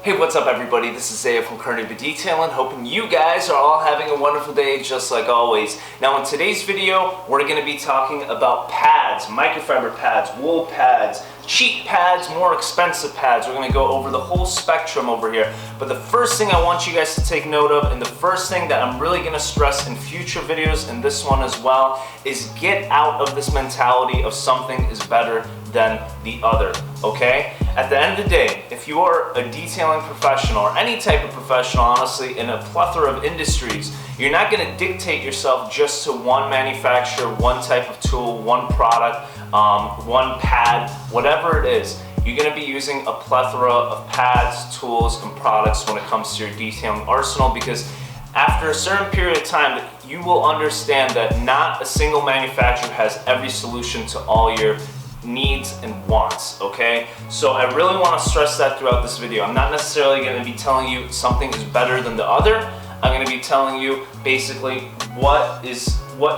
Hey, what's up everybody? This is Zaya from CarNewba Detailing, hoping you guys are all having a wonderful day just like always. Now in today's video, we're going to be talking about pads, microfiber pads, wool pads, cheap pads, more expensive pads. We're going to go over the whole spectrum over here. But the first thing I want you guys to take note of, and the first thing that I'm really going to stress in future videos, and this one as well, is get out of this mentality of something is better than the other, okay? At the end of the day, if you are a detailing professional or any type of professional, honestly, in a plethora of industries, you're not gonna dictate yourself just to one manufacturer, one type of tool, one product, one pad, whatever it is. You're gonna be using a plethora of pads, tools, and products when it comes to your detailing arsenal, because after a certain period of time, you will understand that not a single manufacturer has every solution to all your needs and wants, okay? So I really want to stress that throughout this video. I'm not necessarily going to be telling you something is better than the other. I'm going to be telling you basically what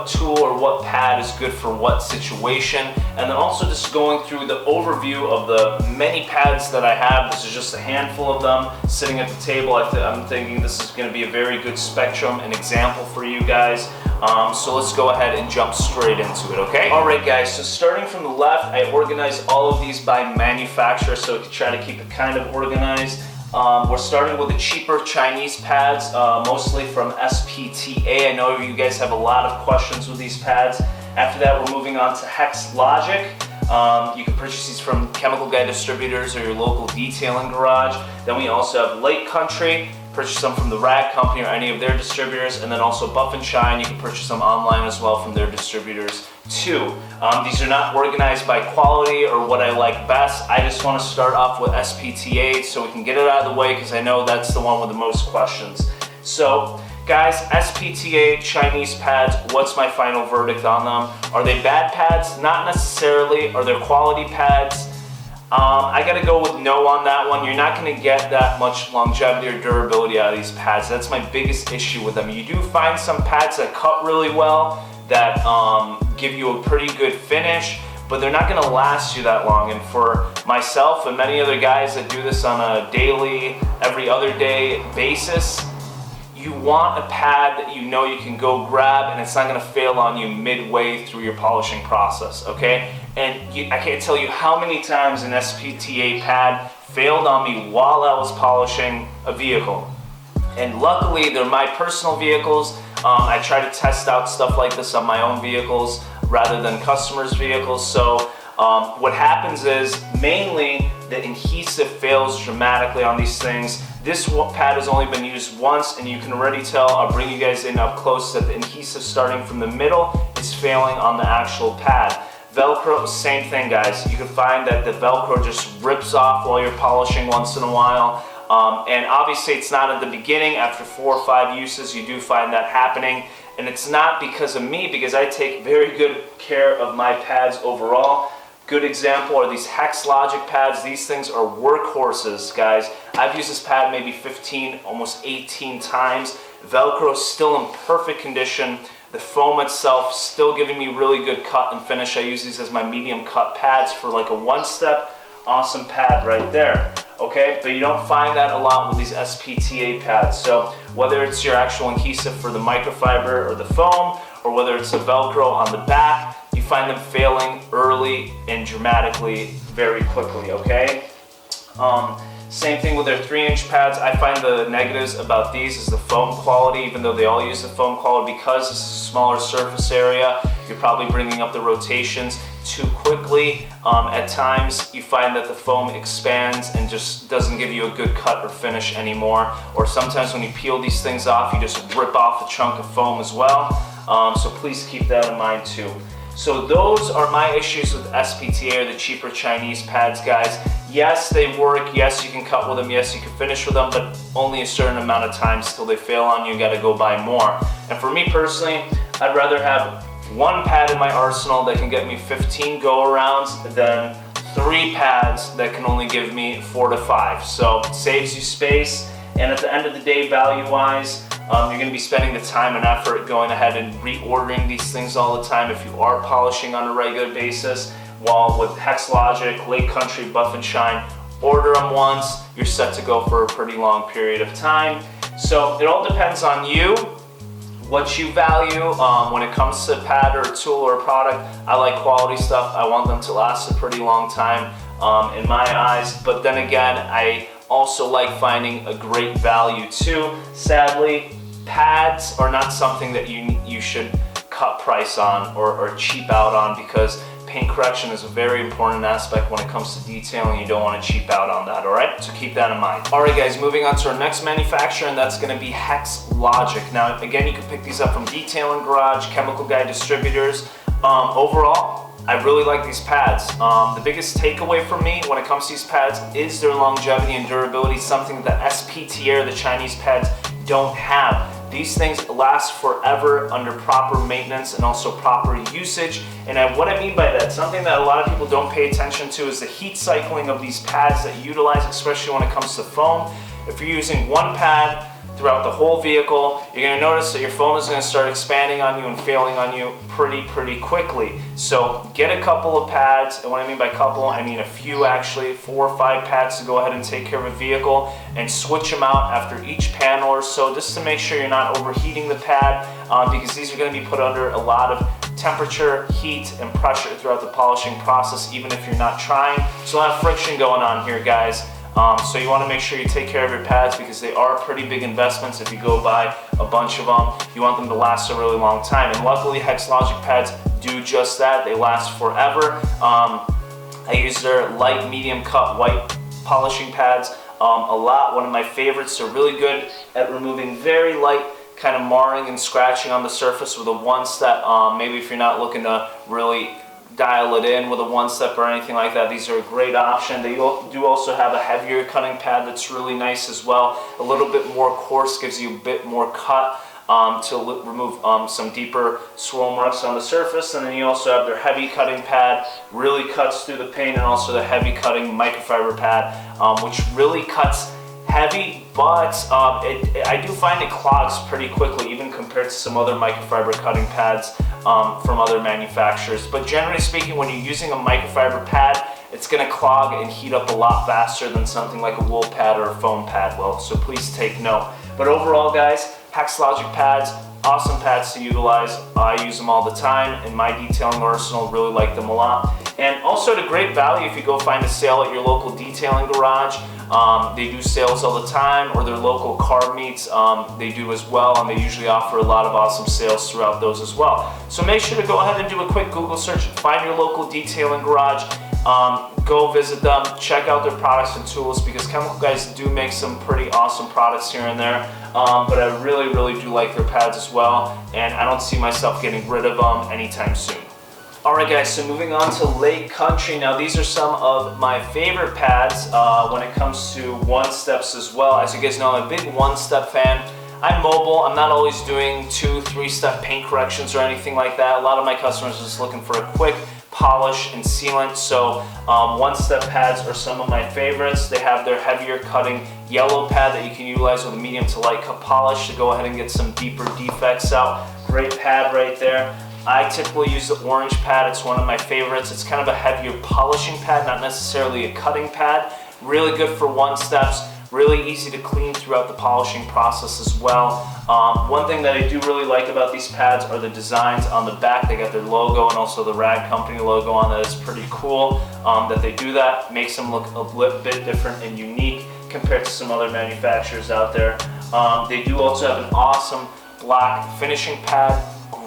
tool or what pad is good for what situation, and then also just going through the overview of the many pads that I have. This is just a handful of them sitting at the table. I'm thinking this is going to be a very good spectrum and example for you guys. So let's go ahead and jump straight into it, okay? Alright guys, so starting from the left, I organized all of these by manufacturer so I could try to keep it kind of organized. We're starting with the cheaper Chinese pads, mostly from SPTA. I know you guys have a lot of questions with these pads. After that, we're moving on to Hex-Logic. You can purchase these from chemical guy distributors or your local detailing garage. Then we also have Lake Country. Purchase them from the Rag Company or any of their distributors, and then also Buff and Shine. You can purchase them online as well from their distributors too. These are not organized by quality or what I like best. I just want to start off with SPTA so we can get it out of the way, because I know that's the one with the most questions. So guys, SPTA Chinese pads, what's my final verdict on them? Are they bad pads? Not necessarily. Are they quality pads? I gotta go with no on that one. You're not gonna get that much longevity or durability out of these pads. That's my biggest issue with them. You do find some pads that cut really well, that give you a pretty good finish, but they're not gonna last you that long. And for myself and many other guys that do this on a daily, every other day basis, you want a pad that you know you can go grab and it's not gonna fail on you midway through your polishing process, okay? And I can't tell you how many times an SPTA pad failed on me while I was polishing a vehicle. And luckily, they're my personal vehicles. I try to test out stuff like this on my own vehicles rather than customers' vehicles. So what happens is mainly the adhesive fails dramatically on these things. This pad has only been used once, and you can already tell, I'll bring you guys in up close, that the adhesive starting from the middle is failing on the actual pad. Velcro, same thing guys. You can find that the Velcro just rips off while you're polishing once in a while. And obviously it's not at the beginning. After 4 or 5 uses, you do find that happening. And it's not because of me, because I take very good care of my pads overall. Good example are these Hex-Logic pads. These things are workhorses, guys. I've used this pad maybe 15, almost 18 times. Velcro is still in perfect condition. The foam itself still giving me really good cut and finish. I use these as my medium cut pads for like a one-step. Awesome pad right there, okay? But you don't find that a lot with these SPTA pads. So whether it's your actual adhesive for the microfiber or the foam, or whether it's the Velcro on the back, you find them failing early and dramatically very quickly, okay? Same thing with their 3-inch pads. I find the negatives about these is the foam quality, even though they all use the foam quality, because this is a smaller surface area, you're probably bringing up the rotations too quickly. At times you find that the foam expands and just doesn't give you a good cut or finish anymore. Or sometimes when you peel these things off, you just rip off a chunk of foam as well. So please keep that in mind too. So those are my issues with SPTA, or the cheaper Chinese pads, guys. Yes, they work. Yes, you can cut with them. Yes, you can finish with them, but only a certain amount of times till they fail on you. You gotta go buy more. And for me personally, I'd rather have one pad in my arsenal that can get me 15 go-arounds than 3 pads that can only give me 4 to 5. So it saves you space, and at the end of the day, value-wise, you're going to be spending the time and effort going ahead and reordering these things all the time if you are polishing on a regular basis. While with Hex-Logic, Lake Country, Buff and Shine, order them once, you're set to go for a pretty long period of time. So it all depends on you, what you value when it comes to a pad or a tool or a product. I like quality stuff. I want them to last a pretty long time in my eyes. But then again, I also like finding a great value too. Sadly, pads are not something that you should cut price on or cheap out on, because paint correction is a very important aspect when it comes to detailing. You don't want to cheap out on that, all right? So keep that in mind. All right, guys, moving on to our next manufacturer, and that's going to be Hex-Logic. Now, again, you can pick these up from Detailing Garage, Chemical Guy distributors. Overall, I really like these pads. The biggest takeaway for me when it comes to these pads is their longevity and durability, something that SPTA or the Chinese pads don't have. These things last forever under proper maintenance and also proper usage. And what I mean by that, something that a lot of people don't pay attention to, is the heat cycling of these pads that you utilize, especially when it comes to foam. If you're using one pad throughout the whole vehicle, you're going to notice that your foam is going to start expanding on you and failing on you pretty quickly. So get a couple of pads, and what I mean by couple, I mean a few actually, 4 or 5 pads to go ahead and take care of a vehicle, and switch them out after each panel or so, just to make sure you're not overheating the pad, because these are going to be put under a lot of temperature, heat, and pressure throughout the polishing process, even if you're not trying. So a lot of friction going on here, guys. So you want to make sure you take care of your pads, because they are pretty big investments. If you go buy a bunch of them, you want them to last a really long time. And luckily, Hex-Logic pads do just that. They last forever. I use their light, medium cut white polishing pads a lot. One of my favorites. They're really good at removing very light kind of marring and scratching on the surface with a one-step. Maybe if you're not looking to really dial it in with a one-step or anything like that, these are a great option. They do also have a heavier cutting pad that's really nice as well. A little bit more coarse, gives you a bit more cut to remove some deeper swirl marks on the surface. And then you also have their heavy cutting pad, really cuts through the paint, and also the heavy cutting microfiber pad, which really cuts heavy, but I do find it clogs pretty quickly, even compared to some other microfiber cutting pads from other manufacturers. But generally speaking, when you're using a microfiber pad, it's going to clog and heat up a lot faster than something like a wool pad or a foam pad will. So please take note. But overall, guys, Hex-Logic pads, awesome pads to utilize. I use them all the time in my detailing arsenal, really like them a lot. And also at a great value if you go find a sale at your local detailing garage. They do sales all the time, or their local car meets, they do as well, and they usually offer a lot of awesome sales throughout those as well. So make sure to go ahead and do a quick Google search, find your local detailing garage, go visit them, check out their products and tools, because Chemical Guys do make some pretty awesome products here and there. But I really do like their pads as well, and I don't see myself getting rid of them anytime soon. Alright guys, so moving on to Lake Country. Now these are some of my favorite pads when it comes to one-steps as well. As you guys know, I'm a big one-step fan. I'm mobile, I'm not always doing 2, 3-step paint corrections or anything like that. A lot of my customers are just looking for a quick polish and sealant, so one-step pads are some of my favorites. They have their heavier cutting yellow pad that you can utilize with a medium to light cut polish to go ahead and get some deeper defects out. Great pad right there. I typically use the orange pad. It's one of my favorites. It's kind of a heavier polishing pad, not necessarily a cutting pad. Really good for one-steps. Really easy to clean throughout the polishing process as well. One thing that I do really like about these pads are the designs on the back. They got their logo and also the Rag Company logo on that. Is pretty cool that they do that. Makes them look a little bit different and unique compared to some other manufacturers out there. They do also have an awesome black finishing pad.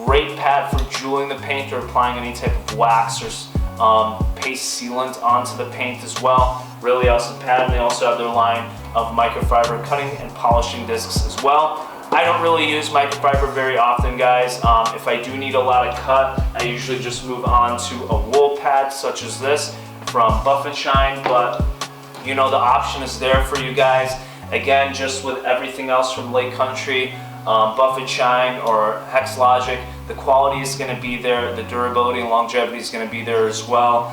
Great pad for jeweling the paint or applying any type of wax or paste sealant onto the paint as well. Really awesome pad. And they also have their line of microfiber cutting and polishing discs as well. I don't really use microfiber very often, guys. If I do need a lot of cut, I usually just move on to a wool pad such as this from Buff and Shine, but you know, the option is there for you guys. Again, just with everything else from Lake Country, Buff and Shine or Hex-Logic, the quality is going to be there, the durability and longevity is going to be there as well,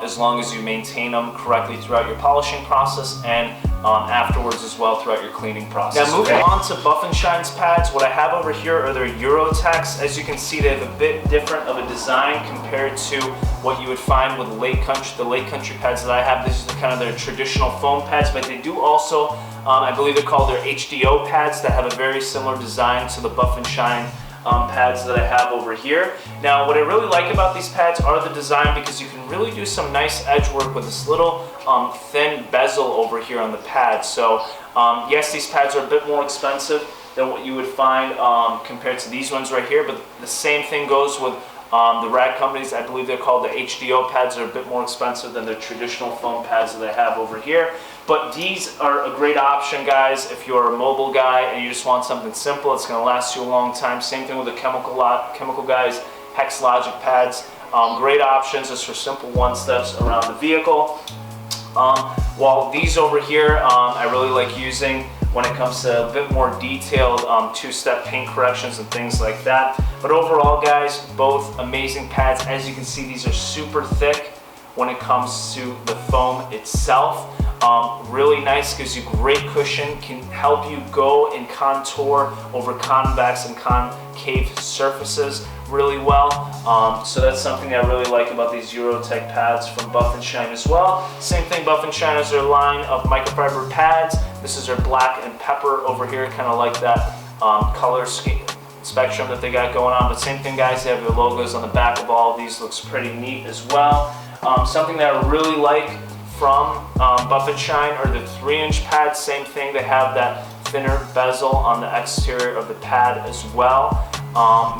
as long as you maintain them correctly throughout your polishing process and afterwards as well throughout your cleaning process. Now moving on to Buff & Shine's pads, what I have over here are their Eurotex. As you can see, they have a bit different of a design compared to what you would find with the Lake Country pads that I have. This is kind of their traditional foam pads, but they do also, I believe they're called their HDO pads that have a very similar design to the Buff & Shine pads that I have over here. Now what I really like about these pads are the design, because you can really do some nice edge work with this little thin bezel over here on the pad. So yes, these pads are a bit more expensive than what you would find compared to these ones right here, but the same thing goes with the rag companies. I believe they're called the HDO pads. They're a bit more expensive than the traditional foam pads that I have over here. But these are a great option, guys, if you're a mobile guy and you just want something simple. It's going to last you a long time. Same thing with the chemical guys, Hex-Logic Pads. Great options just for simple one-steps around the vehicle. While these over here, I really like using when it comes to a bit more detailed two-step paint corrections and things like that. But overall, guys, both amazing pads. As you can see, these are super thick when it comes to the foam itself. Really nice, gives you great cushion, can help you go and contour over convex and concave surfaces really well. So that's something I really like about these Eurotech pads from Buff & Shine as well. Same thing, Buff & Shine has their line of microfiber pads. This is their black and pepper over here, kind of like that color scheme spectrum that they got going on. But same thing, guys, they have their logos on the back of all of these. Looks pretty neat as well. Something that I really like from Buff & Shine are the 3-inch pads. Same thing, they have that thinner bezel on the exterior of the pad as well,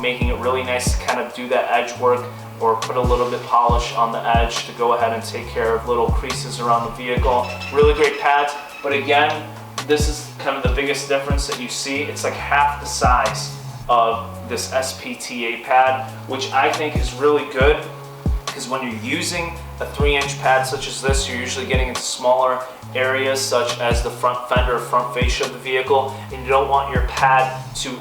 making it really nice to kind of do that edge work or put a little bit polish on the edge to go ahead and take care of little creases around the vehicle. Really great pads, but again, this is kind of the biggest difference that you see. It's like half the size of this SPTA pad, which I think is really good, because when you're using a 3-inch pad such as this, you're usually getting into smaller areas such as the front fender or front fascia of the vehicle, and you don't want your pad to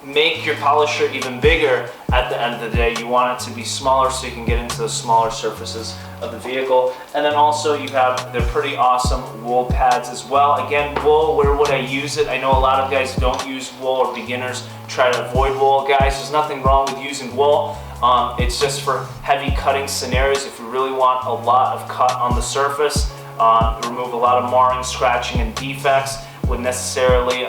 make your polisher even bigger at the end of the day. You want it to be smaller so you can get into the smaller surfaces of the vehicle. And then also you have their pretty awesome wool pads as well. Again, wool, where would I use it? I know a lot of guys don't use wool, or beginners try to avoid wool. Guys, there's nothing wrong with using wool. It's just for heavy cutting scenarios. If you really want a lot of cut on the surface, remove a lot of marring, scratching, and defects with necessarily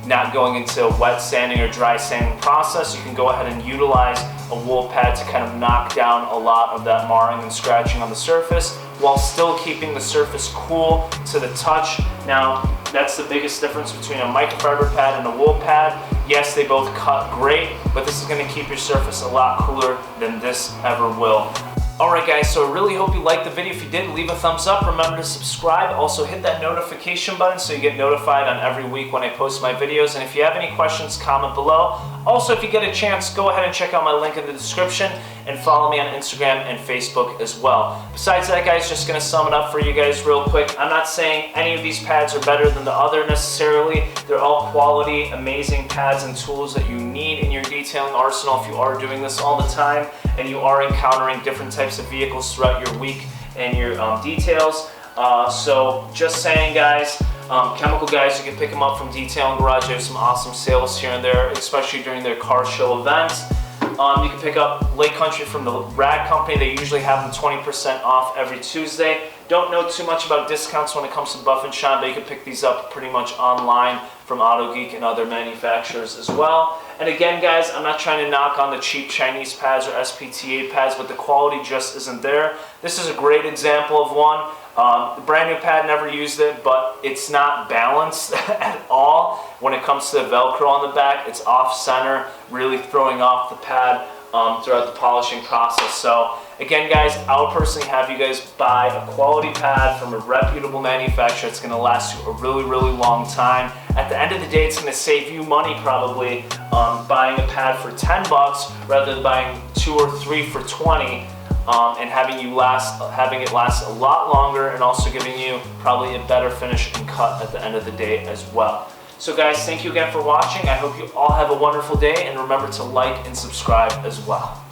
not going into a wet sanding or dry sanding process, you can go ahead and utilize a wool pad to kind of knock down a lot of that marring and scratching on the surface while still keeping the surface cool to the touch. Now, that's the biggest difference between a microfiber pad and a wool pad. Yes, they both cut great, but this is going to keep your surface a lot cooler than this ever will. Alright guys, so I really hope you liked the video. If you did, leave a thumbs up. Remember to subscribe. Also hit that notification button so you get notified on every week when I post my videos. And if you have any questions, comment below. Also, if you get a chance, go ahead and check out my link in the description and follow me on Instagram and Facebook as well. Besides that, guys, just going to sum it up for you guys real quick. I'm not saying any of these pads are better than the other necessarily. They're all quality, amazing pads and tools that you need in your detailing arsenal if you are doing this all the time and you are encountering different types of vehicles throughout your week and your details. So just saying, guys, chemical guys, you can pick them up from Detailing Garage. They have some awesome sales here and there, especially during their car show events. You can pick up Lake Country from the Rag Company. They usually have them 20% off every Tuesday. Don't know too much about discounts when it comes to Buff & Shine, but you can pick these up pretty much online from Auto Geek and other manufacturers as well. And again, guys, I'm not trying to knock on the cheap Chinese pads or SPTA pads, but the quality just isn't there. This is a great example of one. The brand new pad, never used it, but it's not balanced at all when it comes to the Velcro on the back. It's off center, really throwing off the pad throughout the polishing process. So again, guys, I would personally have you guys buy a quality pad from a reputable manufacturer. It's going to last you a really, really long time. At the end of the day, it's going to save you money probably buying a pad for 10 bucks rather than buying 2 or 3 for 20. And having it last a lot longer, and also giving you probably a better finish and cut at the end of the day as well. So guys, thank you again for watching. I hope you all have a wonderful day, and remember to like and subscribe as well.